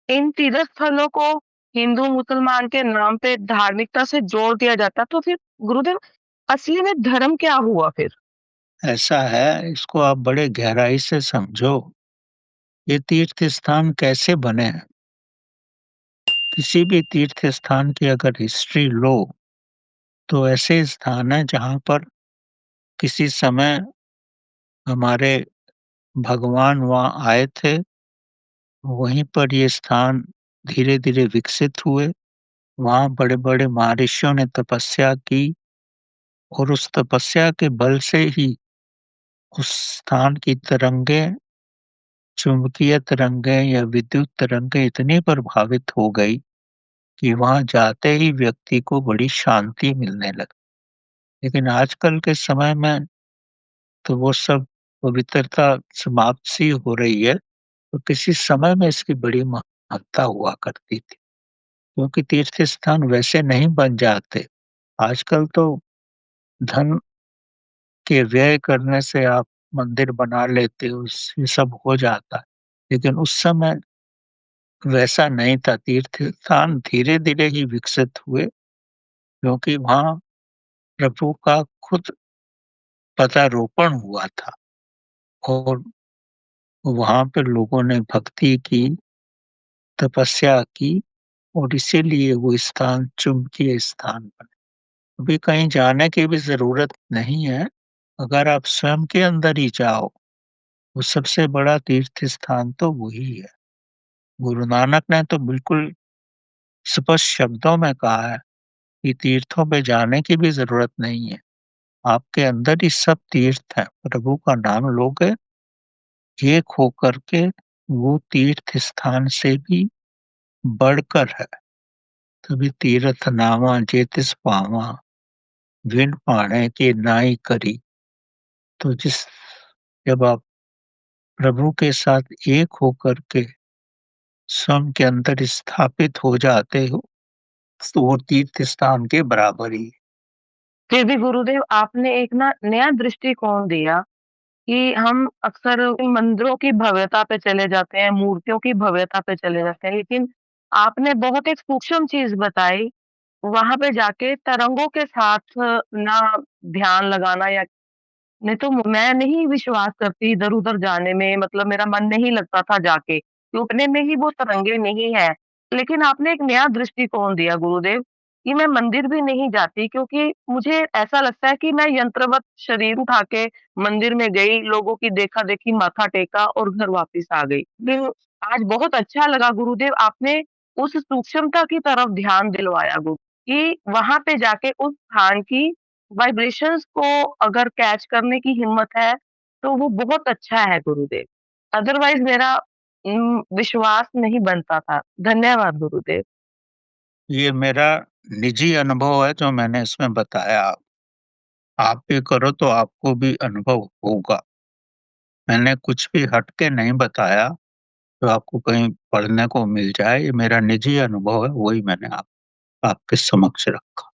इन तीर्थ स्थलों को हिंदू मुसलमान के नाम पे धार्मिकता से जोड़ दिया जाता, तो फिर गुरुदेव असली में धर्म क्या हुआ फिर? ऐसा है, इसको आप बड़े गहराई से समझो। ये तीर्थ स्थान कैसे बने हैं? किसी भी तीर्थ स्थान की अगर हिस्ट्री लो, तो ऐसे स्थान हैं जहाँ पर किसी समय हमारे भगवान वहाँ आए थे, वहीं पर ये स्थान धीरे-धीरे विकसित हुए। वहाँ बड़े-बड़े महर्षियों ने तपस्या की और उस तपस्या के बल से ही उस स्थान की तरंगें, चुंबकीय तरंगें या विद्युत तरंगें इतनी प्रभावित हो गई कि वहाँ जाते ही व्यक्ति को बड़ी शांति मिलने लगी। लेकिन आजकल के समय में तो वो सब पवित्रता समाप्त सी हो रही है, तो किसी समय में इसकी बड़ी महत्ता हुआ करती थी, क्योंकि तीर्थ स्थान वैसे नहीं बन जाते। आजकल तो धन के व्यय करने से आप मंदिर बना लेते हो, ये सब हो जाता है। लेकिन उस समय वैसा नहीं था, तीर्थ स्थान धीरे-धीरे ही विकसित हुए, क्योंकि वहाँ प्रभु का खुद पदारोपण हुआ था और वहाँ पे लोगों ने भक्ति की, तपस्या की और इसीलिए वो स्थान चुंबकीय स्थान बना। अभी कहीं जाने की भी ज़रूरत नहीं है, अगर आप स्वयं के अंदर ही जाओ, तो सबसे बड़ा तीर्थ स्थान तो वही है। गुरु नानक ने तो बिल्कुल स्पष्ट शब्दों में कहा है कि तीर्थों पे जाने की भी ज़रूरत नहीं है। आपके अंदर ही सब तीर्थ हैं। प्रभु का नाम लोगे, एक होकर के वो तीर्थ स्थान से भी बढ़कर है। तभी तीरथ नावा जेतिस पावा, विण पाणे के नाई करी। तो जब आप प्रभु के साथ एक होकर के स्वयं के अंदर स्थापित हो जाते हो, तो वो तीर्थ स्थान के बराबर ही है। फिर भी गुरुदेव आपने एक ना नया दृष्टिकोण दिया कि हम अक्सर मंदिरों की भव्यता पे चले जाते हैं, मूर्तियों की भव्यता पे चले जाते हैं, लेकिन आपने बहुत एक सूक्ष्म चीज़ बताई, वहाँ पे जाके तरंगों के साथ ना ध्यान लगाना या नहीं तो मैं नहीं विश्वास करती इधर-उधर जाने में, मतलब मेरा मन नहीं लगता था जाके, कि उतने में ही वो तरंगे नहीं है। लेकिन आपने एक नया दृष्टिकोण दिया गुरुदेव, कि मैं मंदिर भी नहीं जाती क्योंकि मुझे ऐसा लगता है कि मैं यंत्रवत शरीर उठा के मंदिर में गई, लोगों की देखा-देखी माथा टेका और घर वापस आ गई। फिर आज बहुत अच्छा लगा गुरुदेव, आपने उस सूक्ष्मता की तरफ ध्यान दिलवाया कि वहाँ पे जाके उस स्थान की वाइब्रेशंस को अगर कैच करने की हिम्मत है, तो वो बहुत अच्छा है गुरुदेव। अदरवाइज़ मेरा विश्वास नहीं बनता था। धन्यवाद गुरुदेव। ये मेरा निजी अनुभव है जो मैंने इसमें बताया। आप भी करो तो आपको भी अनुभव होगा। मैंने कुछ भी हट के नहीं बताया, जो आपको कहीं पढ़ने को मिल जाए। ये मेरा निजी अनुभव है, वही मैंने आपके समक्ष रखा।